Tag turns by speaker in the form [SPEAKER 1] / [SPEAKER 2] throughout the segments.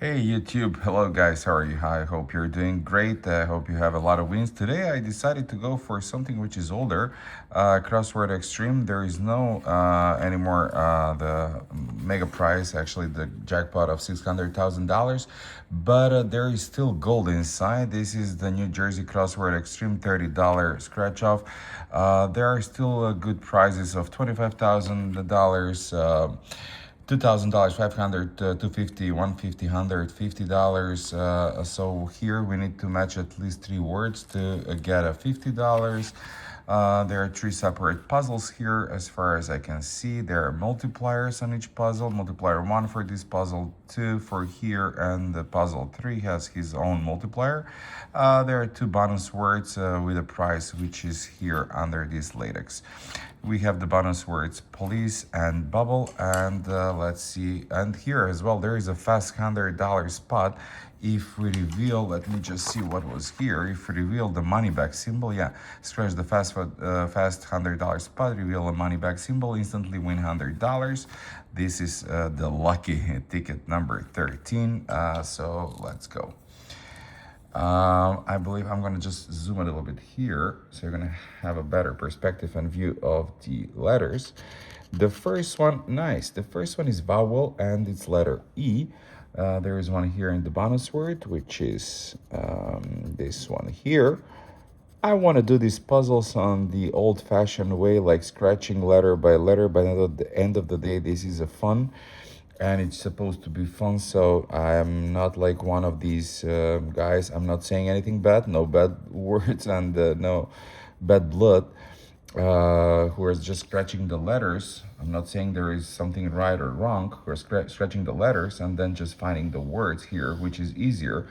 [SPEAKER 1] Hey YouTube, hello guys, how are you? I hope you're doing great. I hope you have a lot of wins. Today I decided to go for something which is older, Crossword Extreme. There is no anymore the mega prize, actually the jackpot of $600,000, but there is still gold inside. This is the New Jersey Crossword Extreme $30 scratch off. There are still good prizes of $25,000. $2,000, 500, 250, 150, $150. So here we need to match at least three words to get a $50. There are three separate puzzles here as far as I can see. There are multipliers on each puzzle. Multiplier 1 for this puzzle, 2 for here, and the puzzle 3 has his own multiplier. There are two bonus words with a price which is here under this latex. We have the bonus words police and bubble, and let's see, and here as well there is a fast $100 spot. If we reveal, let me just see what was here. If we reveal the money back symbol, yeah, scratch the fast $100 spot, reveal a money back symbol, instantly win $100. This is the lucky ticket number 13. So let's go. I believe I'm going to just zoom a little bit here so you're going to have a better perspective and view of the letters. The first one, nice. The first one is vowel and it's letter E. There is one here in the bonus word, which is this one here. I want to do these puzzles on the old-fashioned way, like scratching letter by letter, but at the end of the day, this is a fun and it's supposed to be fun. So I'm not like one of these guys. I'm not saying anything bad, no bad words and no bad blood, who are just scratching the letters. I'm not saying there is something right or wrong. We're scratching the letters and then just finding the words here, which is easier.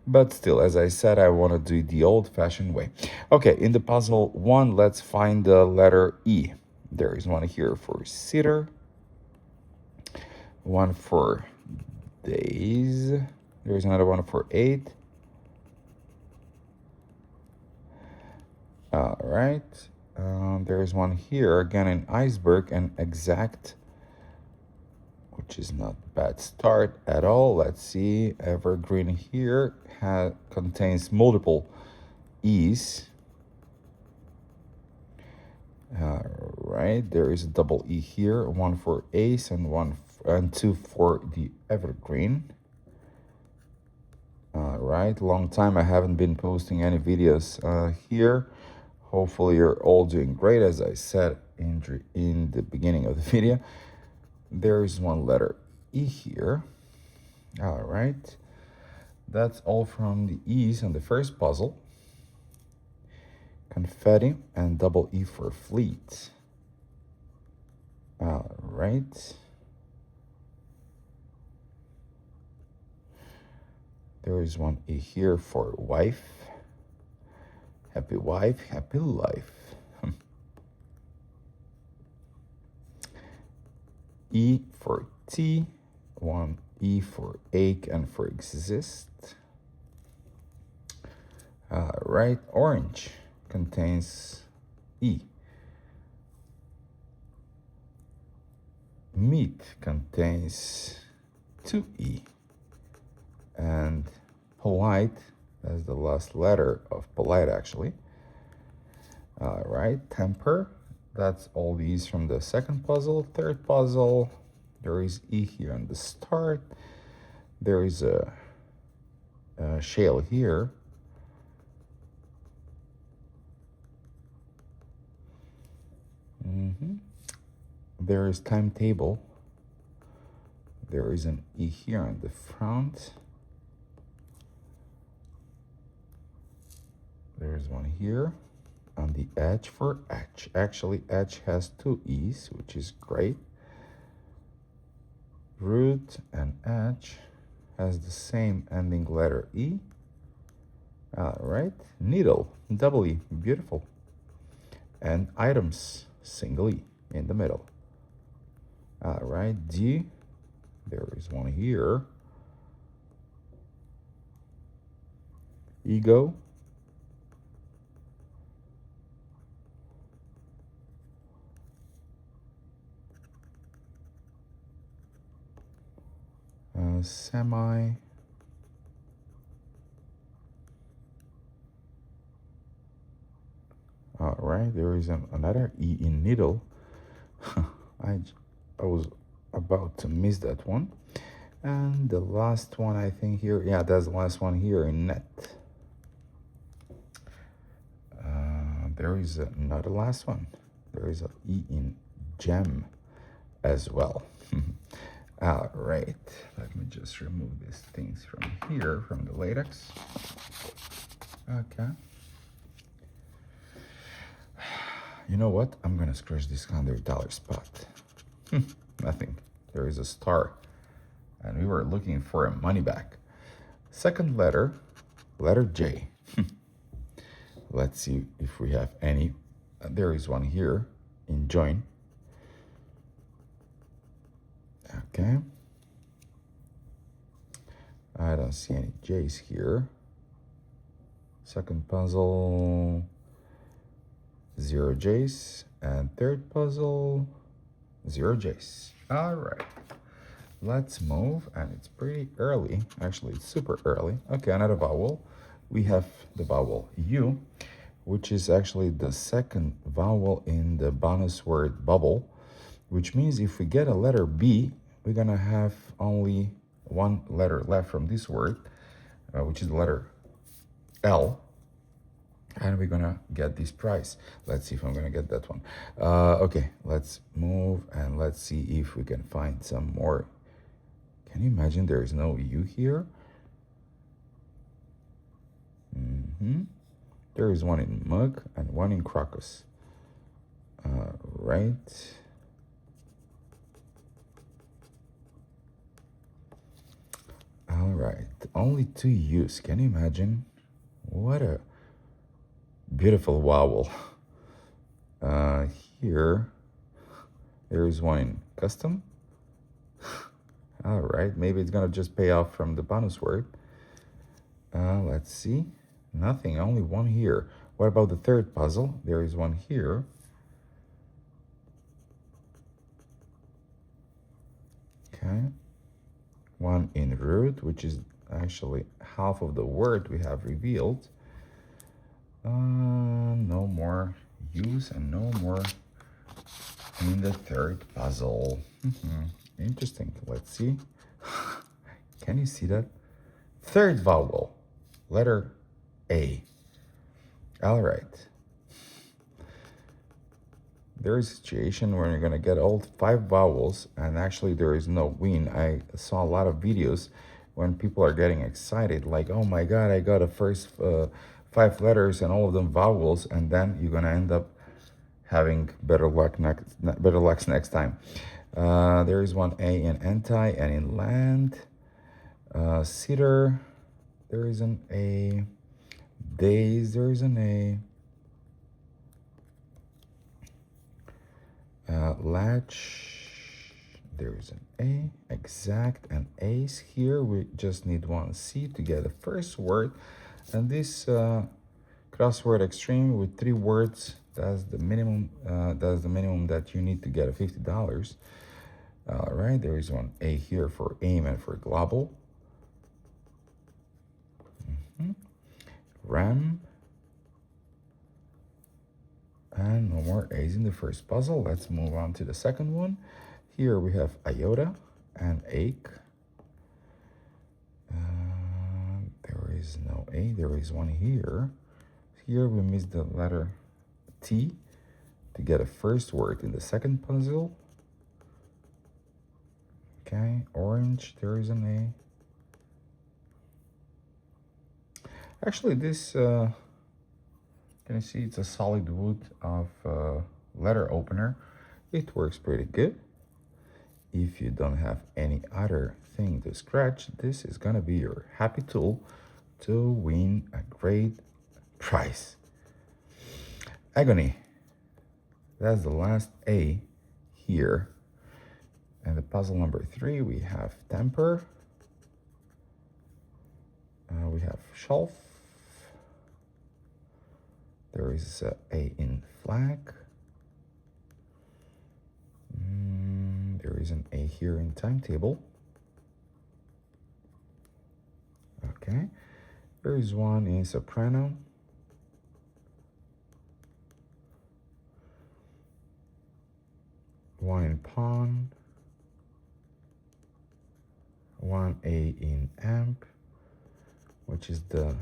[SPEAKER 1] But still, as I said, I want to do it the old-fashioned way. Okay, in the puzzle one, let's find the letter E. There is one here for sitter, one for days. There's another one for 8. All right. There's one here again in iceberg and exact, which is not a bad start at all. Let's see. Evergreen here contains multiple E's. All right. There is a double E here, one for ace and 2 for the evergreen. All right, long time I haven't been posting any videos here. Hopefully you're all doing great. As I said in the beginning of the video, there is one letter E here. All right, that's all from the E's on the first puzzle. Confetti and double E for fleet. All right. There is one E here for wife. Happy wife, happy life. E for tea, one E for ache and for exist. Right, orange contains E. Meat contains 2E. And polite, that's the last letter of polite actually. All right, temper, that's all these from the second puzzle. Third puzzle, there is E here on the start. There is a shale here. There is timetable. There is an E here on the front. There's one here on the edge for edge. Actually, edge has 2 E's, which is great. Root and edge has the same ending letter E. All right, needle, double E, beautiful. And items, single E in the middle. All right, D, there is one here. Ego. Semi, right, there is another E in needle. I was about to miss that one. And the last one, I think here, yeah, that's the last one here in net. There is not the last one. There is an E in gem as well. All right, let me just remove these things from here, from the latex. Okay. You know what? I'm gonna scratch this $100 spot. Nothing. There is a star. And we were looking for a money back. Second letter, letter J. Let's see if we have any. There is one here in join. Okay. I don't see any J's here. Second puzzle, 0 J's. And third puzzle, 0 J's. All right. Let's move, and it's pretty early. Actually, it's super early. Okay, another vowel. We have the vowel U, which is actually the second vowel in the bonus word bubble, which means if we get a letter B, we're gonna have only one letter left from this word, which is the letter L, and we're gonna get this prize. Let's see if I'm gonna get that one. Okay, let's move, and let's see if we can find some more. Can you imagine there is no U here? There is one in mug and one in crocus. Right. All right. Only 2 U's. Can you imagine? What a beautiful vowel. Here, there is one in custom. All right. Maybe it's gonna just pay off from the bonus word. Let's see. Nothing, only one here. What about the third puzzle? There is one here. Okay. One in root, which is actually half of the word we have revealed. No more use and no more in the third puzzle. Interesting. Let's see. Can you see that? Third vowel, letter A. All right. There is a situation where you're gonna get all 5 vowels, and actually there is no win. I saw a lot of videos when people are getting excited, like, oh my God, I got the first 5 letters and all of them vowels, and then you're gonna end up having better luck next time. There is one A in anti and in land. Cedar, there is an A. Days, there is an A. Latch, there is an A. Exact and ace here. We just need one C to get the first word. And this crossword extreme with 3 words, that's the minimum. That's the minimum that you need to get a $50. All right, there is one A here for aim and for global. Ram. And no more A's in the first puzzle. Let's move on to the second one. Here we have iota and ache. There is no A. There is one here. Here we missed the letter T to get a first word in the second puzzle. Okay, orange, there is an A. Actually, this, can you see it's a solid wood of letter opener. It works pretty good. If you don't have any other thing to scratch, this is gonna be your happy tool to win a great prize. Agony. That's the last A here. And the puzzle number 3, we have temper. We have shelf. There is A in flag. There is an A here in timetable. Okay. There is one in soprano. one in pawn, one A in amp, which is the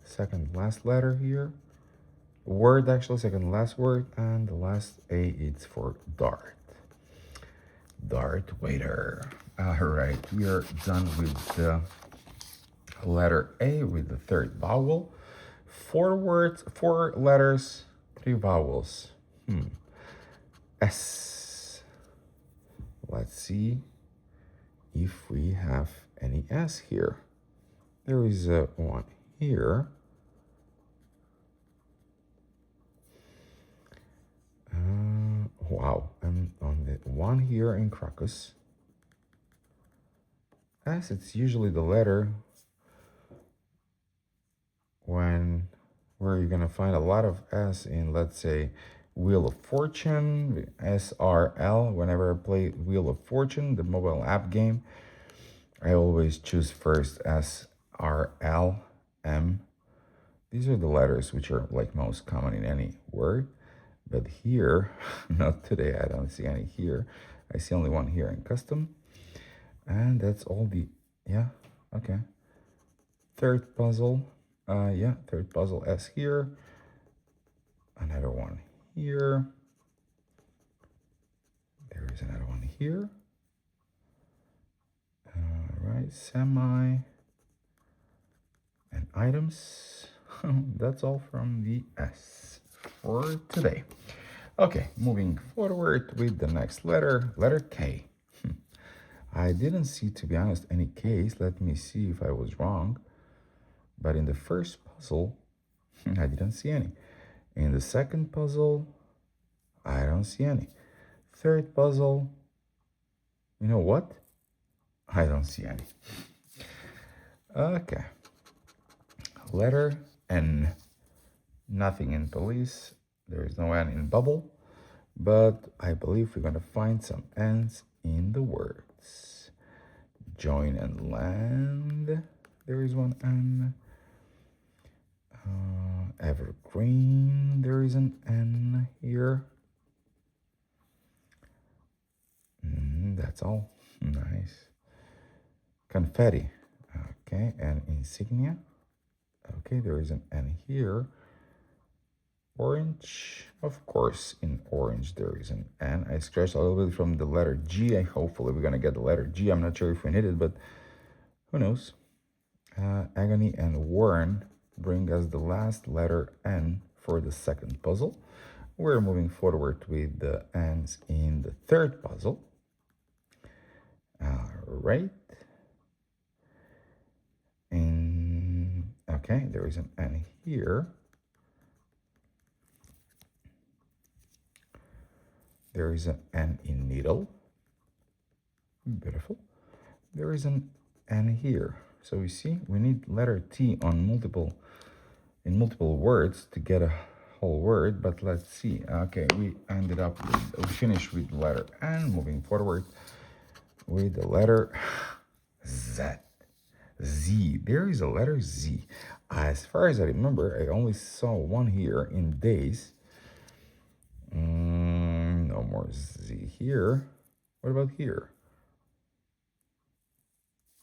[SPEAKER 1] second last letter here. Word, actually, second last word, and the last A is for dart. Dart waiter. All right, we are done with the letter A with the third vowel. 4 words, 4 letters, 3 vowels. S. Let's see if we have any S here. There is a one here. Wow, and on the one here in crocus. S, it's usually the letter when where you're gonna find a lot of S in, let's say, Wheel of Fortune, SRL. Whenever I play Wheel of Fortune, the mobile app game, I always choose first SRL, M. These are the letters which are like most common in any word. But here, not today, I don't see any here. I see only one here in custom. And that's all the, yeah, okay. Third puzzle, yeah, third puzzle S here. Another one here. There is another one here. All right, semi and items. That's all from the S for today. Okay, moving forward with the next letter, letter K. I didn't see, to be honest, any Ks. Let me see if I was wrong. But in the first puzzle, I didn't see any. In the second puzzle, I don't see any. Third puzzle, you know what? I don't see any. Okay. Letter N. Nothing in police. There is no N in bubble. But I believe we're going to find some N's in the words. Join and land. There is one N. Evergreen. There is an N here. That's all. Nice. Confetti. Okay, and insignia. Okay, there is an N here. Orange. Of course, in orange there is an N. I scratched a little bit from the letter G. Hopefully we're going to get the letter G. I'm not sure if we need it, but who knows. Agony and Warren bring us the last letter N for the second puzzle. We're moving forward with the N's in the third puzzle. All right. And okay, there is an N here. There is an N in needle. Beautiful. There is an N here. So you see, we need letter T on multiple words to get a whole word, but let's see. Okay, we finished with letter N, moving forward with the letter Z. Z. There is a letter Z. As far as I remember, I only saw one here in days. No more Z here. What about here?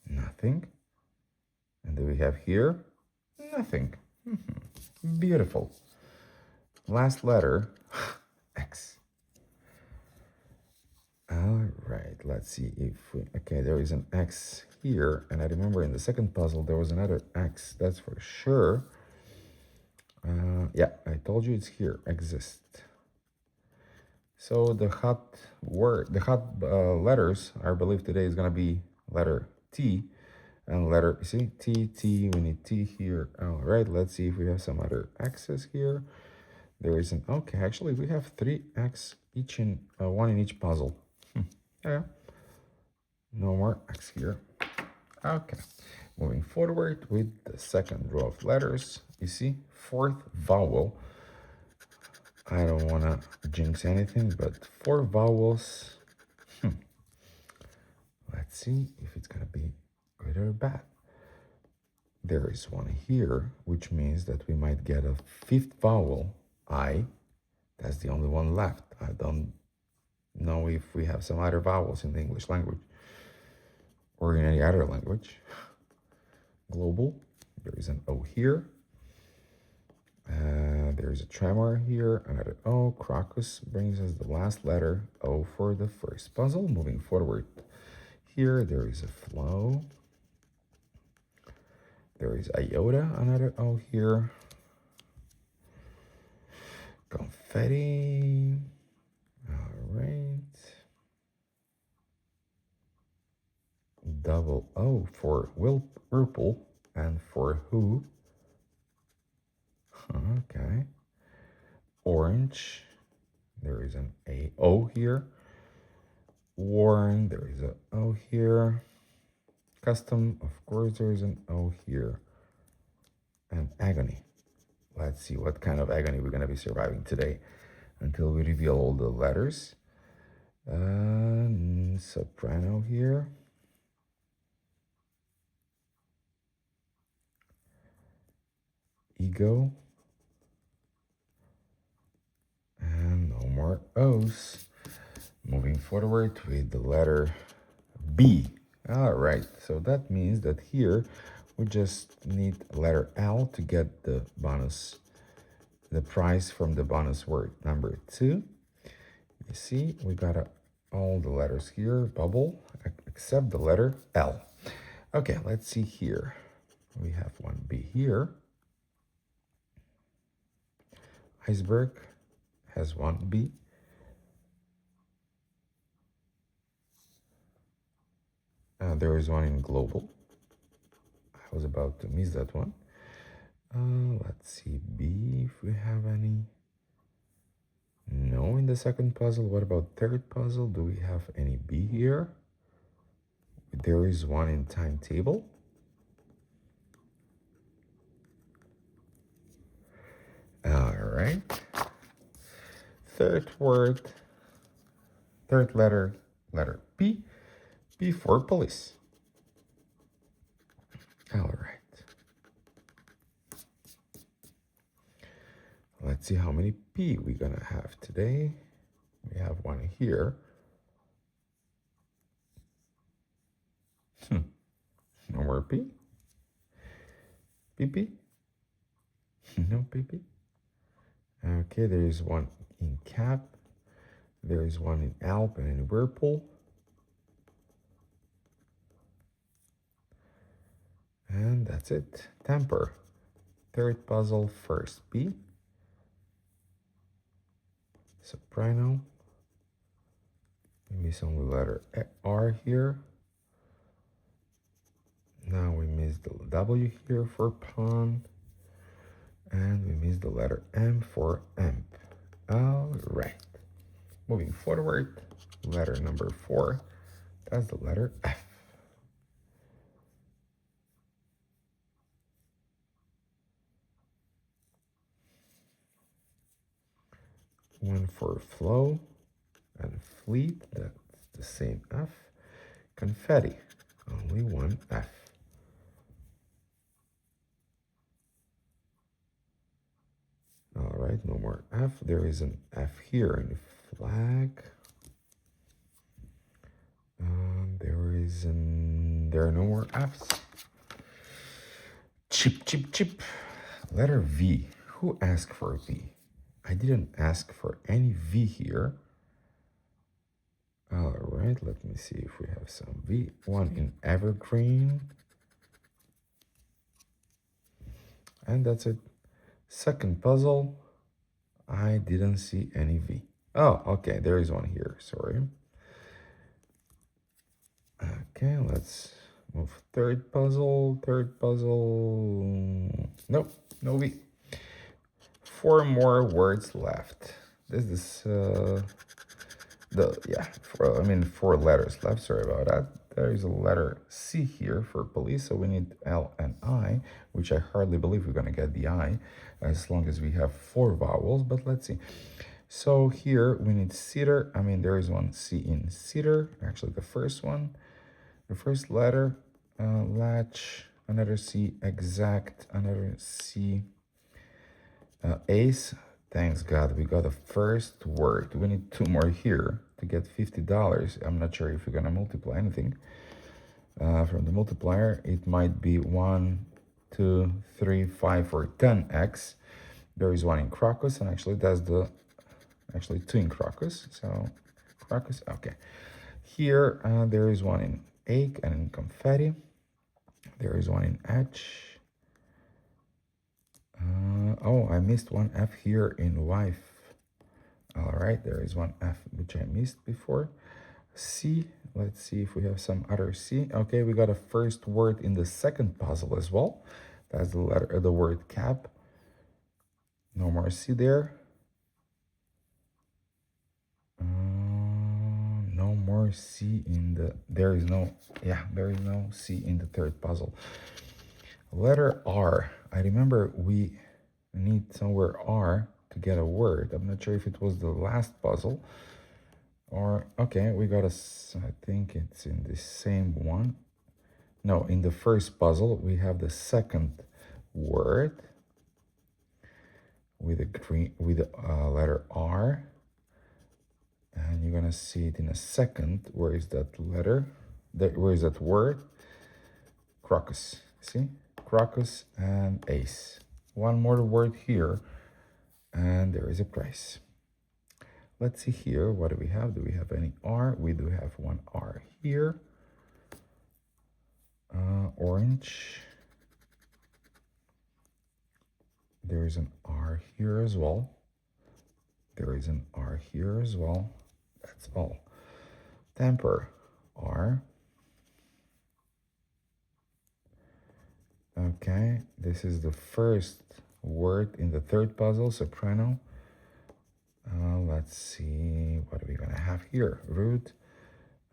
[SPEAKER 1] Nothing. And do we have here? Nothing. Beautiful. Last letter, X. All right, let's see if we, okay, there is an X here. And I remember in the second puzzle, there was another X, that's for sure. Yeah, I told you it's here, exist. So the hot letters, I believe today is gonna be letter T and letter, see, T, we need T here. All right, let's see if we have some other X's here. There is an, okay, actually we have 3 X each in, one in each puzzle. Yeah, no more X here. Okay, moving forward with the second row of letters. You see, 4th vowel. I don't want to jinx anything, but 4 vowels. Let's see if it's going to be good or bad. There is one here, which means that we might get a 5th vowel, I. That's the only one left. I don't know if we have some other vowels in the English language or in any other language. Global, there is an O here. There's a tremor here, another O. Crocus brings us the last letter, O, for the first puzzle. Moving forward, here there is a flow. There is iota, another O here. Confetti. All right. Double O for whirlpool and for who. Okay. Orange. There is an O here. Worn. There is a O here. Custom. Of course, there is an O here. And agony. Let's see what kind of agony we're going to be surviving today until we reveal all the letters. Soprano here. Ego. And no more O's. Moving forward with the letter B. All right, so that means that here we just need letter L to get the bonus, the prize from the bonus word number 2. You see, we got all the letters here, bubble, except the letter L. Okay, let's see here. We have one B here. Iceberg has one B. There is one in global. I was about to miss that one. Let's see B if we have any. No, in the second puzzle. What about third puzzle? Do we have any B here? There is one in timetable. All right. Third word, third letter P. P for police. All right. Let's see how many P we're gonna have today. We have one here. No more P. PP. No PP. Okay, there is one in cap. There is one in Alp and in Whirlpool. And that's it. Temper. Third puzzle, first B. Soprano. We miss only letter R here. Now we miss the W here for pawn. And we miss the letter M for amp. All right. Moving forward, letter number 4. That's the letter F. One for flow and fleet, that's the same F. Confetti, only one F. All right, no more F. There is an F here in flag. There are no more F's. Chip, chip, chip. Letter V. Who asked for V? I didn't ask for any V here. All right, let me see if we have some V. One in evergreen. And that's it. Second puzzle. I didn't see any V. Oh, okay, there is one here, sorry. Okay, let's move third puzzle. Nope, no V. 4 more words left. This is 4 letters left. Sorry about that. There is a letter C here for police, so we need L and I, which I hardly believe we're gonna get the I, as long as we have 4 vowels. But let's see. So here we need cedar. There is one C in cedar. Actually, the first one, the first letter, latch, another C, exact, another C. Ace, thanks God, we got the first word. We need 2 more here to get $50. I'm not sure if you're gonna multiply anything. From the multiplier, it might be 1, 2, 3, 5, or 10x. There is one in crocus, and actually that's the two in crocus. So crocus, okay. Here there is one in egg and in confetti. There is one in etch. Oh, I missed one F here in wife. All right, there is one F which I missed before. C, let's see if we have some other C. Okay, we got a first word in the second puzzle as well. That's the word cap. No more C there. No more C in the, there is no C in the third puzzle. Letter R. I remember we need somewhere R to get a word. I'm not sure if it was the last puzzle or, okay, we got I think it's in the same one. No, in the first puzzle, we have the second word with the letter R. And you're gonna see it in a second. Where is that letter? Where is that word? Crocus. See? Crocus and ace. One more word here, and there is a price. Let's see here. What do we have? Do we have any R? We do have one R here. Orange. There is an R here as well. There is an R here as well. That's all. Temper, R. Okay, this is the first word in the third puzzle, soprano. Let's see, what are we gonna have here? Root,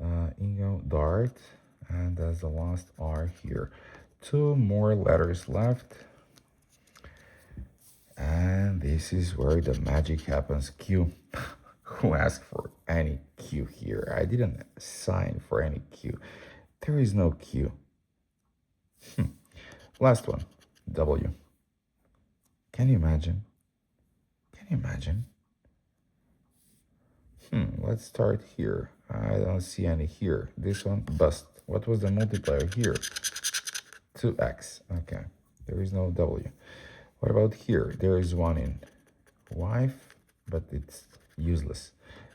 [SPEAKER 1] Ingo, dart, and that's the last R here. Two more letters left. And this is where the magic happens. Q. Who asked for any Q here? I didn't sign for any Q. There is no Q. Last one, W. Can you imagine? Can you imagine? Let's start here. I don't see any here. This one, bust. What was the multiplier here? 2x. Okay, there is no W. What about here? There is one in wife, but it's useless.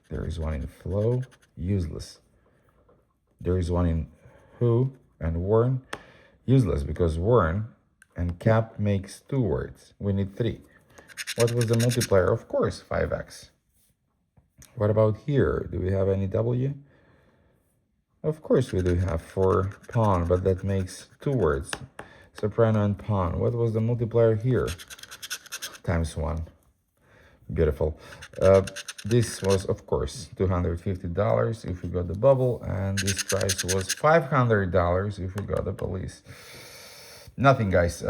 [SPEAKER 1] There is one in flow, useless. There is one in who and worn, useless, because worn and cap makes two words. We need three. What was the multiplier? Of course, 5x. What about here? Do we have any W? Of course we do have for pawn, but that makes two words. Soprano and pawn. What was the multiplier here? Times 1. Beautiful. This was, of course, $250 if we got the bubble, and this price was $500 if we got the police. Nothing, guys.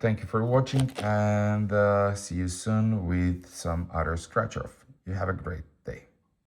[SPEAKER 1] Thank you for watching, and see you soon with some other scratch off. You have a great